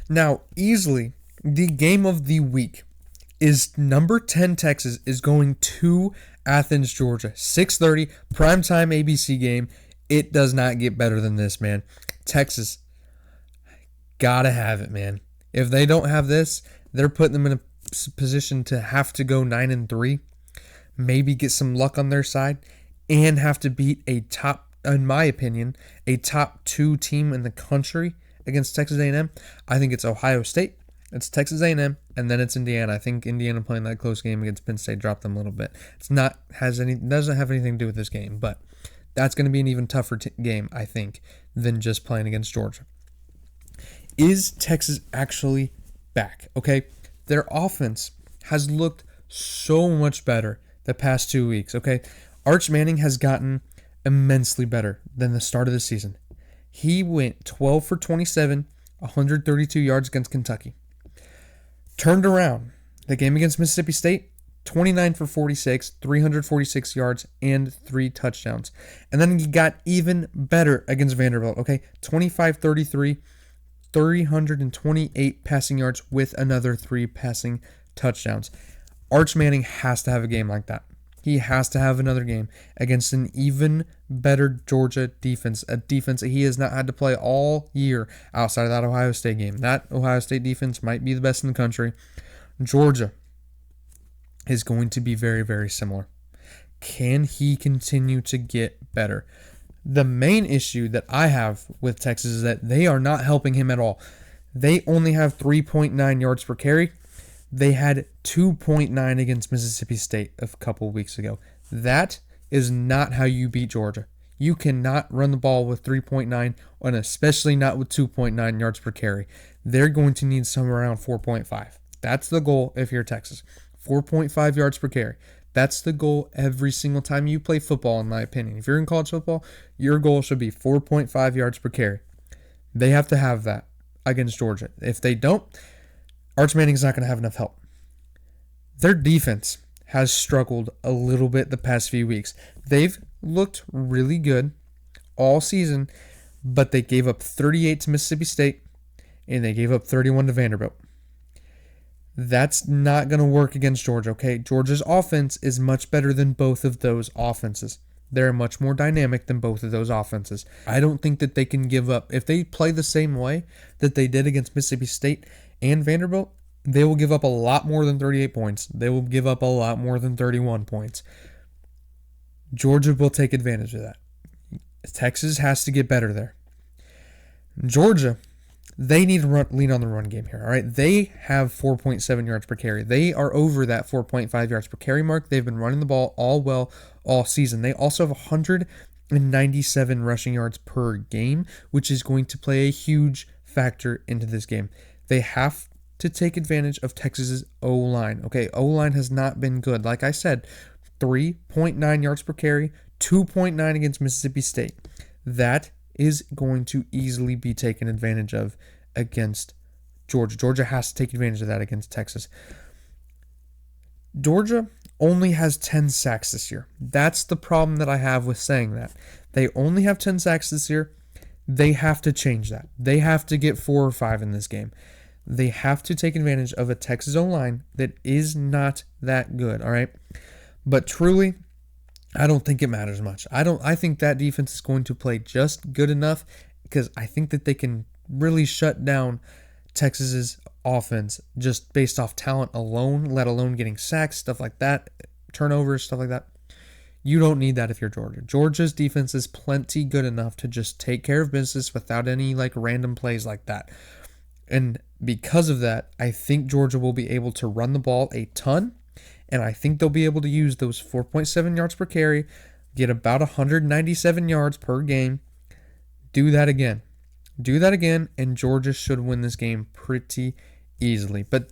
Now, easily, the game of the week is number 10 Texas is going to Athens, Georgia. 6:30 primetime ABC game. It does not get better than this, man. Texas gotta have it, man. If they don't have this, they're putting them in a position to have to go 9-3, maybe get some luck on their side, and have to beat a top, in my opinion, a top 2 team in the country against Texas A&M. I think it's Ohio State, it's Texas A&M, and then it's Indiana. I think Indiana playing that close game against Penn State dropped them a little bit. Doesn't have anything to do with this game, but that's going to be an even tougher game, I think, than just playing against Georgia. Is Texas actually back? Okay, their offense has looked so much better the past 2 weeks. Okay, Arch Manning has gotten immensely better than the start of the season. He went 12 for 27, 132 yards against Kentucky. Turned around the game against Mississippi State, 29 for 46, 346 yards, and 3 touchdowns. And then he got even better against Vanderbilt, okay? 25-33, 328 passing yards with another 3 passing touchdowns. Arch Manning has to have a game like that. He has to have another game against an even better Georgia defense, a defense that he has not had to play all year outside of that Ohio State game. That Ohio State defense might be the best in the country. Georgia is going to be very, very similar. Can he continue to get better? The main issue that I have with Texas is that they are not helping him at all. They only have 3.9 yards per carry. They had 2.9 against Mississippi State a couple weeks ago. That is not how you beat Georgia. You cannot run the ball with 3.9, and especially not with 2.9 yards per carry. They're going to need somewhere around 4.5. That's the goal if you're Texas. 4.5 yards per carry. That's the goal every single time you play football, in my opinion. If you're in college football, your goal should be 4.5 yards per carry. They have to have that against Georgia. If they don't, Arch Manning's not going to have enough help. Their defense has struggled a little bit the past few weeks. They've looked really good all season, but they gave up 38 to Mississippi State, and they gave up 31 to Vanderbilt. That's not going to work against Georgia, okay? Georgia's offense is much better than both of those offenses. They're much more dynamic than both of those offenses. I don't think that they can give up. If they play the same way that they did against Mississippi State and Vanderbilt, they will give up a lot more than 38 points. They will give up a lot more than 31 points. Georgia will take advantage of that. Texas has to get better there. Georgia, they need to lean on the run game here, all right? They have 4.7 yards per carry. They are over that 4.5 yards per carry mark. They've been running the ball all season. They also have 197 rushing yards per game, which is going to play a huge factor into this game. They have to take advantage of Texas's O-line. Okay, O-line has not been good. Like I said, 3.9 yards per carry, 2.9 against Mississippi State. That is going to easily be taken advantage of against Georgia. Georgia has to take advantage of that against Texas. Georgia only has 10 sacks this year. That's the problem that I have with saying that. They only have 10 sacks this year. They have to change that. They have to get 4 or 5 in this game. They have to take advantage of a Texas O-line that is not that good, all right? But truly, I don't think it matters much. I think that defense is going to play just good enough because I think that they can really shut down Texas's offense just based off talent alone, let alone getting sacks, stuff like that, turnovers, stuff like that. You don't need that if you're Georgia. Georgia's defense is plenty good enough to just take care of business without any random plays like that. And because of that, I think Georgia will be able to run the ball a ton. And I think they'll be able to use those 4.7 yards per carry, get about 197 yards per game. Do that again, and Georgia should win this game pretty easily. But